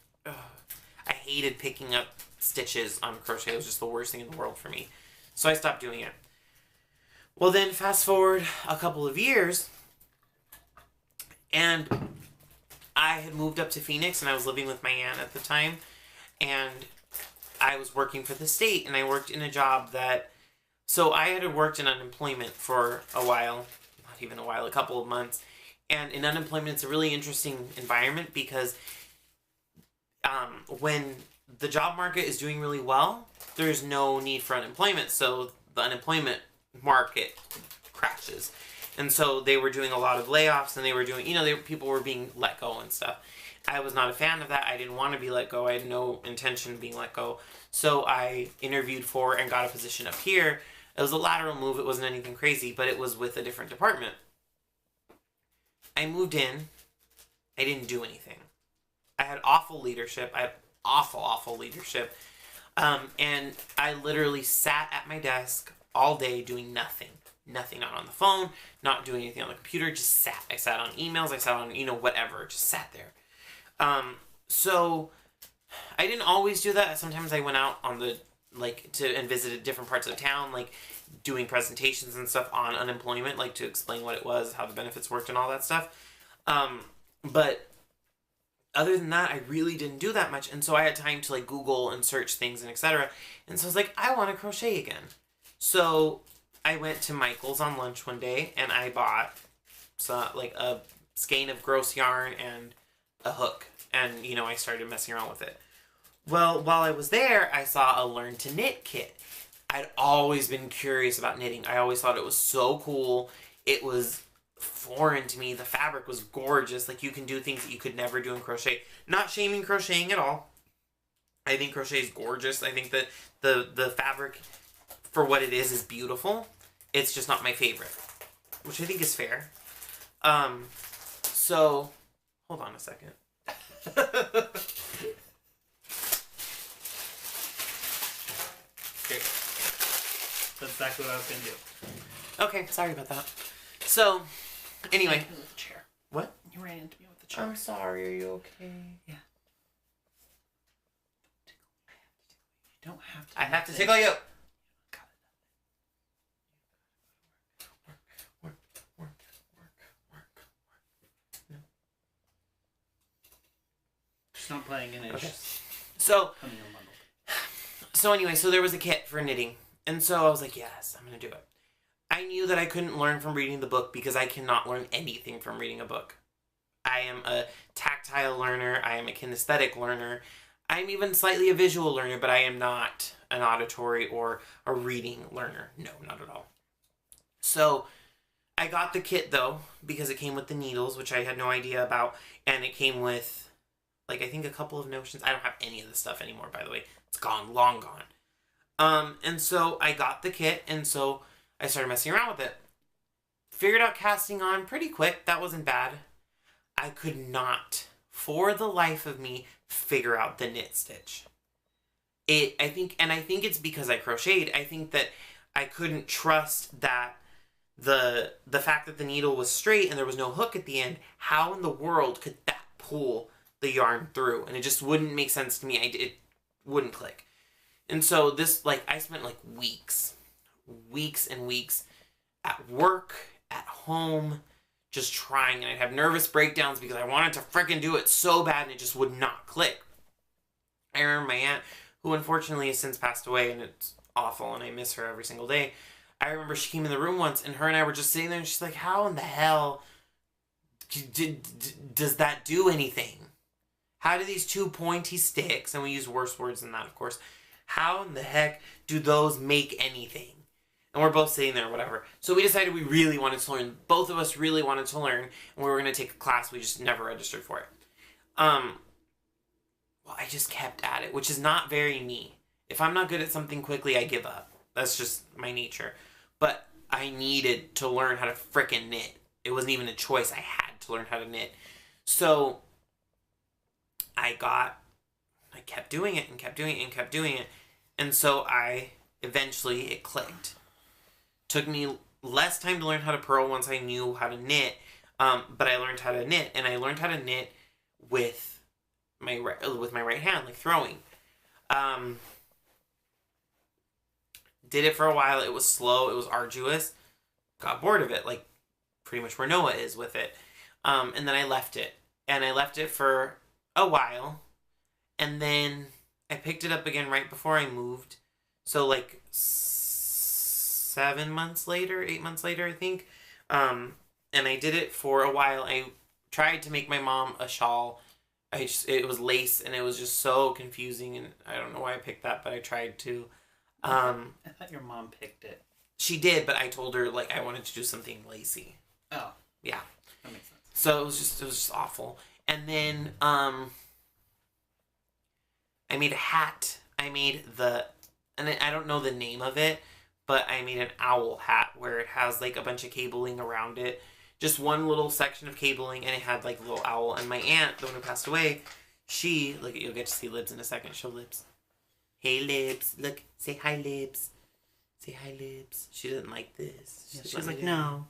I hated picking up stitches on crochet. It was just the worst thing in the world for me. So I stopped doing it. Well, then fast forward a couple of years, and I had moved up to Phoenix, and I was living with my aunt at the time, and I was working for the state, and I worked in a job that, so I had worked in unemployment for a while, not even a while, a couple of months, and in unemployment, it's a really interesting environment because when the job market is doing really well, there's no need for unemployment, so the unemployment market crashes. And so they were doing a lot of layoffs, and they were doing, people were being let go and stuff. I was not a fan of that. I didn't want to be let go. I had no intention of being let go. So I interviewed for and got a position up here. It was a lateral move. It wasn't anything crazy, but it was with a different department. I moved in. I didn't do anything. I had awful leadership. I had awful leadership. And I literally sat at my desk all day doing nothing. Nothing, not on the phone, not doing anything on the computer, just sat. I sat on emails, I sat on, whatever, just sat there. So I didn't always do that. Sometimes I went out on and visited different parts of town, doing presentations and stuff on unemployment, to explain what it was, how the benefits worked and all that stuff. But other than that, I really didn't do that much. And so I had time to Google and search things and etc. And so I was like, I want to crochet again. So I went to Michael's on lunch one day and I bought a skein of gross yarn and a hook. And, I started messing around with it. Well, while I was there, I saw a Learn to Knit kit. I'd always been curious about knitting. I always thought it was so cool. It was foreign to me. The fabric was gorgeous. You can do things that you could never do in crochet. Not shaming crocheting at all. I think crochet is gorgeous. I think that the fabric, for what it is beautiful. It's just not my favorite, which I think is fair. So, hold on a second. Okay. That's exactly what I was going to do. Okay, sorry about that. So, anyway. You ran into me with the chair. What? You ran into me with the chair. I'm sorry, are you okay? Yeah. You don't have to. I have to tickle you. Not playing in it. Okay. So anyway, there was a kit for knitting. And so I was like, yes, I'm going to do it. I knew that I couldn't learn from reading the book because I cannot learn anything from reading a book. I am a tactile learner. I am a kinesthetic learner. I'm even slightly a visual learner, but I am not an auditory or a reading learner. No, not at all. So I got the kit, though, because it came with the needles, which I had no idea about. And it came with I think a couple of notions. I don't have any of this stuff anymore, by the way. It's gone, long gone. And so I got the kit, and so I started messing around with it. Figured out casting on pretty quick. That wasn't bad. I could not, for the life of me, figure out the knit stitch. I think it's because I crocheted. I think that I couldn't trust that the fact that the needle was straight and there was no hook at the end. How in the world could that pull the yarn through? And it just wouldn't make sense to me. It wouldn't click. And so this, I spent weeks and weeks at work, at home, just trying. And I'd have nervous breakdowns because I wanted to frickin' do it so bad and it just would not click. I remember my aunt, who unfortunately has since passed away, and it's awful and I miss her every single day. I remember she came in the room once and her and I were just sitting there and she's like, how in the hell does that do anything? How do these two pointy sticks, and we use worse words than that, of course, how in the heck do those make anything? And we're both sitting there, whatever. So we decided we really wanted to learn. Both of us really wanted to learn, and we were going to take a class. We just never registered for it. Well, I just kept at it, which is not very me. If I'm not good at something quickly, I give up. That's just my nature. But I needed to learn how to frickin' knit. It wasn't even a choice. I had to learn how to knit. So I kept doing it and kept doing it and kept doing it. And so eventually it clicked. Took me less time to learn how to purl once I knew how to knit. But I learned how to knit. And I learned how to knit with with my right hand, like throwing. Did it for a while. It was slow. It was arduous. Got bored of it, like pretty much where Noah is with it. And then I left it. And I left it for a while. And then I picked it up again right before I moved. So like 7 months later, 8 months later, I think. And I did it for a while. I tried to make my mom a shawl. It was lace and it was just so confusing, and I don't know why I picked that, but I tried to. I thought your mom picked it. She did, but I told her like I wanted to do something lacy. Oh. Yeah. That makes sense. So it was just awful. And then I made a hat. I don't know the name of it, but I made an owl hat where it has like a bunch of cabling around it. Just one little section of cabling, and it had like a little owl. And my aunt, the one who passed away, you'll get to see Libs in a second. Show Libs. Hey Libs, look, say hi Libs. Say hi Libs. She didn't like this. She's like, no.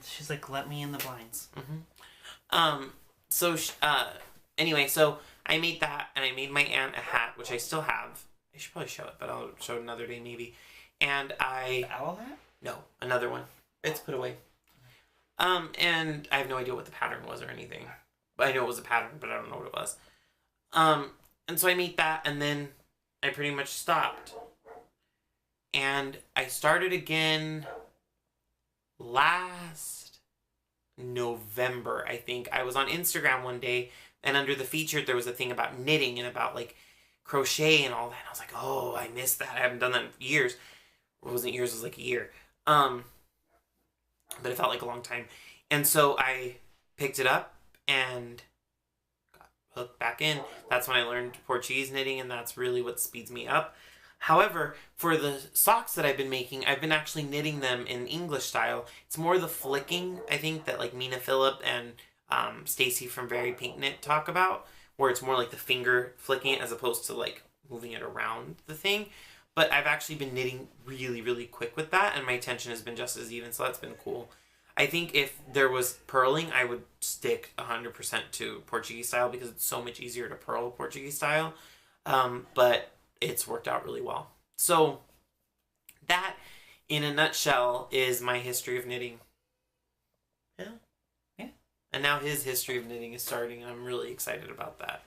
She's like, let me in the blinds. Anyway, so I made that, and I made my aunt a hat, which I still have. I should probably show it, but I'll show it another day maybe. And The owl hat? No, another one. It's put away. And I have no idea what the pattern was or anything. But I know it was a pattern, but I don't know what it was. And so I made that, and then I pretty much stopped. And I started again last November, I think. I was on Instagram one day, and under the featured, there was a thing about knitting and about, like, crochet and all that. And I was like, oh, I missed that. I haven't done that in years. It wasn't years, it was like a year. But it felt like a long time. And so I picked it up and got hooked back in. That's when I learned Portuguese knitting, and that's really what speeds me up. However, for the socks that I've been making, I've been actually knitting them in English style. It's more the flicking, I think, that like Mina Phillip and Stacy from Very Pink Knit talk about, where it's more like the finger flicking it as opposed to like moving it around the thing. But I've actually been knitting really, really quick with that, and my tension has been just as even, so that's been cool. I think if there was purling, I would stick 100% to Portuguese style because it's so much easier to purl Portuguese style. But it's worked out really well. So that, in a nutshell, is my history of knitting. Yeah. Yeah. And now his history of knitting is starting, and I'm really excited about that.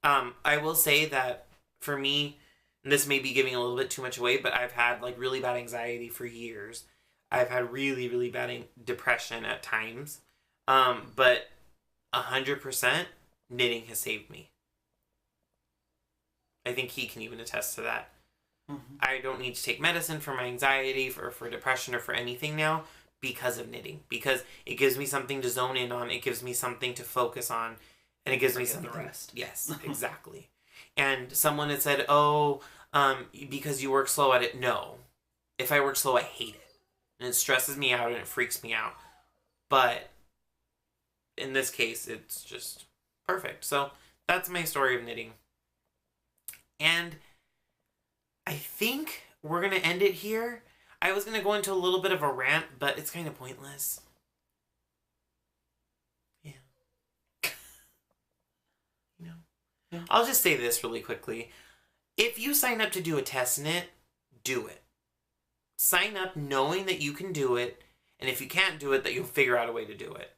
I will say that for me, and this may be giving a little bit too much away, but I've had like really bad anxiety for years. I've had really, really bad depression at times. But 100% knitting has saved me. I think he can even attest to that. Mm-hmm. I don't need to take medicine for my anxiety, for depression, or for anything now because of knitting. Because it gives me something to zone in on. It gives me something to focus on. And it gives me something. The rest. Yes, exactly. And someone had said, oh, because you work slow at it. No. If I work slow, I hate it. And it stresses me out and it freaks me out. But in this case, it's just perfect. So that's my story of knitting. And I think we're going to end it here. I was going to go into a little bit of a rant, but it's kind of pointless. Yeah. You know? Yeah. I'll just say this really quickly. If you sign up to do a test knit, do it. Sign up knowing that you can do it, and if you can't do it, that you'll figure out a way to do it.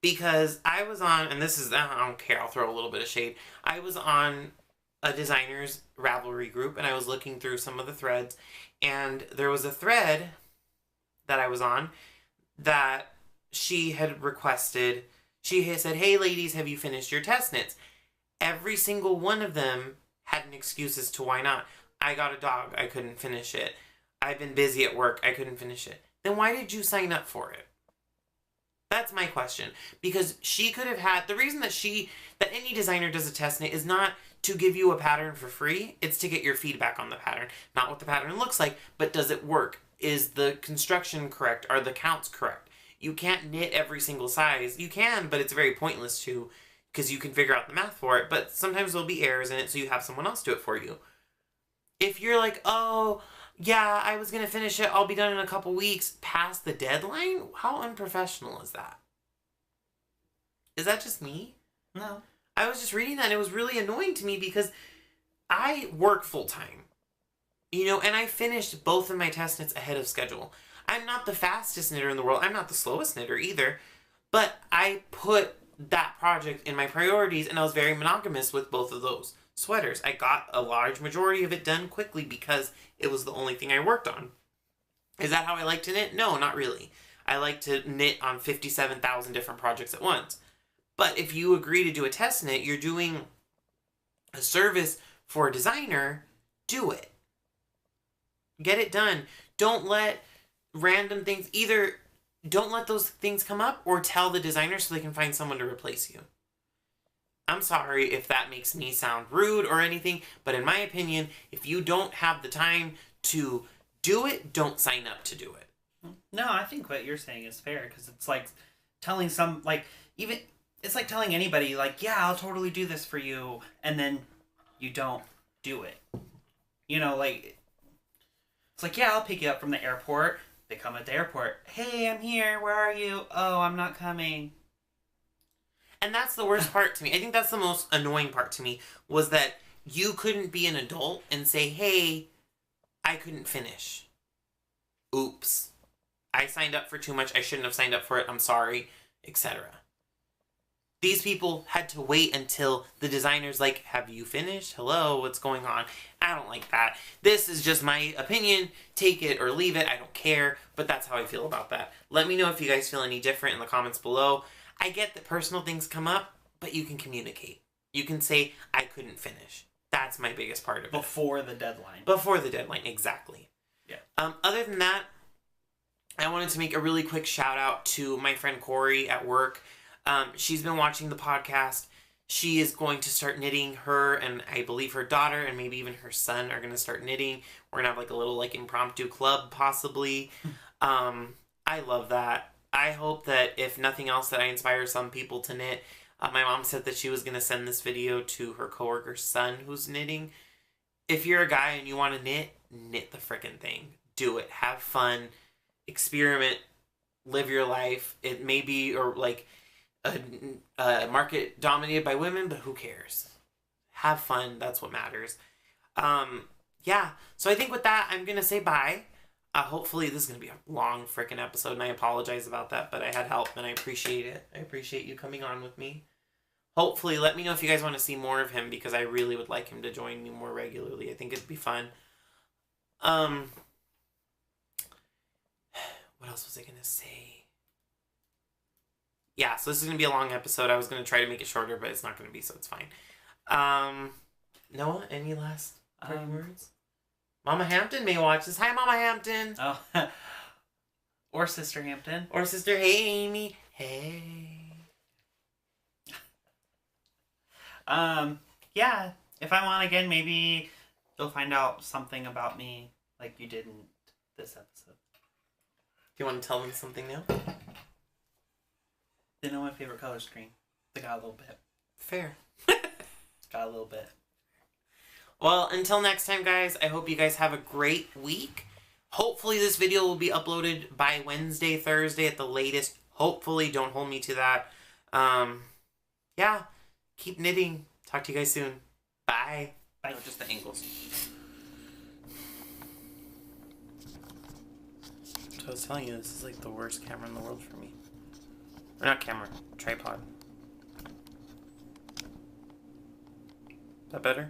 Because I was on, and this is, I don't care, I'll throw a little bit of shade. I was on a designer's Ravelry group, and I was looking through some of the threads, and there was a thread that I was on that she had requested. She had said, hey ladies, have you finished your test knits? Every single one of them had an excuse as to why not. I got a dog, I couldn't finish it. I've been busy at work, I couldn't finish it. Then why did you sign up for it? That's my question. Because she could have had, the reason that any designer does a test knit is not to give you a pattern for free. It's to get your feedback on the pattern. Not what the pattern looks like, but does it work? Is the construction correct? Are the counts correct? You can't knit every single size. You can, but it's very pointless to, because you can figure out the math for it, but sometimes there'll be errors in it, so you have someone else do it for you. If you're like, oh, yeah, I was going to finish it, I'll be done in a couple weeks, past the deadline? How unprofessional is that? Is that just me? No. I was just reading that and it was really annoying to me because I work full time. You know, and I finished both of my test knits ahead of schedule. I'm not the fastest knitter in the world. I'm not the slowest knitter either. But I put that project in my priorities and I was very monogamous with both of those sweaters. I got a large majority of it done quickly because it was the only thing I worked on. Is that how I like to knit? No, not really. I like to knit on 57,000 different projects at once. But if you agree to do a test knit, you're doing a service for a designer, do it. Get it done. Don't let random things, either don't let those things come up or tell the designer so they can find someone to replace you. I'm sorry if that makes me sound rude or anything, but in my opinion, if you don't have the time to do it, don't sign up to do it. No, I think what you're saying is fair because it's like telling it's like telling anybody like, yeah, I'll totally do this for you, and then you don't do it. You know, like, it's like, yeah, I'll pick you up from the airport. They come at the airport. Hey, I'm here. Where are you? Oh, I'm not coming. And that's the worst part to me. I think that's the most annoying part to me was that you couldn't be an adult and say, hey, I couldn't finish. Oops. I signed up for too much. I shouldn't have signed up for it. I'm sorry, etc. These people had to wait until the designer's like, have you finished? Hello, what's going on? I don't like that. This is just my opinion. Take it or leave it. I don't care. But that's how I feel about that. Let me know if you guys feel any different in the comments below. I get that personal things come up, but you can communicate. You can say, I couldn't finish. That's my biggest part of it. Before the deadline. Before the deadline, exactly. Yeah. Other than that, I wanted to make a really quick shout out to my friend Corey at work. She's been watching the podcast. She is going to start knitting. Her and I believe her daughter and maybe even her son are going to start knitting. We're going to have like a little like impromptu club possibly. I love that. I hope that if nothing else that I inspire some people to knit. My mom said that she was going to send this video to her coworker's son who's knitting. If you're a guy and you want to knit the frickin' thing. Do it. Have fun. Experiment. Live your life. It may be or like a market dominated by women, but who cares? Have fun. That's what matters. Yeah. So I think with that, I'm going to say bye. Hopefully this is going to be a long freaking episode, and I apologize about that, but I had help, and I appreciate it. I appreciate you coming on with me. Hopefully, let me know if you guys want to see more of him, because I really would like him to join me more regularly. I think it'd be fun. What else was I going to say? Yeah, so this is going to be a long episode. I was going to try to make it shorter, but it's not going to be, so it's fine. Noah, any last parting words? Mama Hampton may watch this. Hi, Mama Hampton. Oh. Or Sister Hampton. Or Sister, hey, Amy. Hey. Yeah. If I'm on again, maybe you'll find out something about me like you did in this episode. Do you want to tell them something now? They know my favorite color screen. They got a little bit. Fair. Got a little bit. Well, until next time, guys, I hope you guys have a great week. Hopefully this video will be uploaded by Wednesday, Thursday at the latest. Hopefully, don't hold me to that. Yeah, keep knitting. Talk to you guys soon. Bye. Bye. No, just the angles. So I was telling you, this is like the worst camera in the world for me. Or not camera, tripod. Is that better?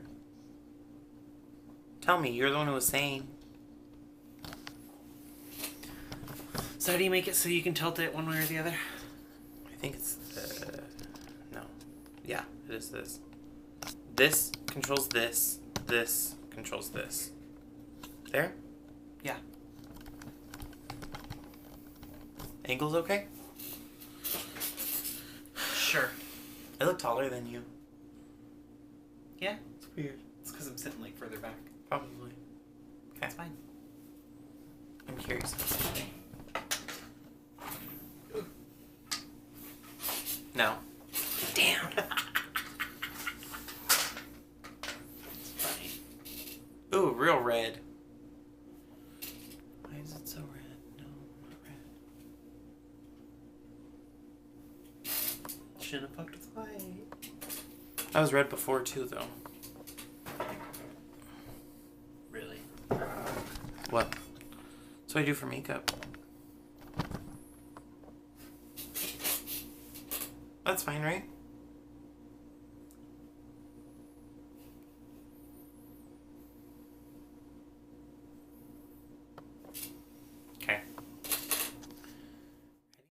Tell me, you're the one who was saying. So how do you make it so you can tilt it one way or the other? I think it's no. Yeah, it is this. This controls this. This controls this. There? Yeah. Angle's okay? Sure. I look taller than you. Yeah. It's weird. It's because I'm sitting like further back. Probably. That's fine. I'm curious about something. No. Damn. It's funny. Ooh, real red. Why is it so red? No, not red. Should have fucked with white. That was red before too, though. Really? What? That's what I do for makeup. That's fine, right?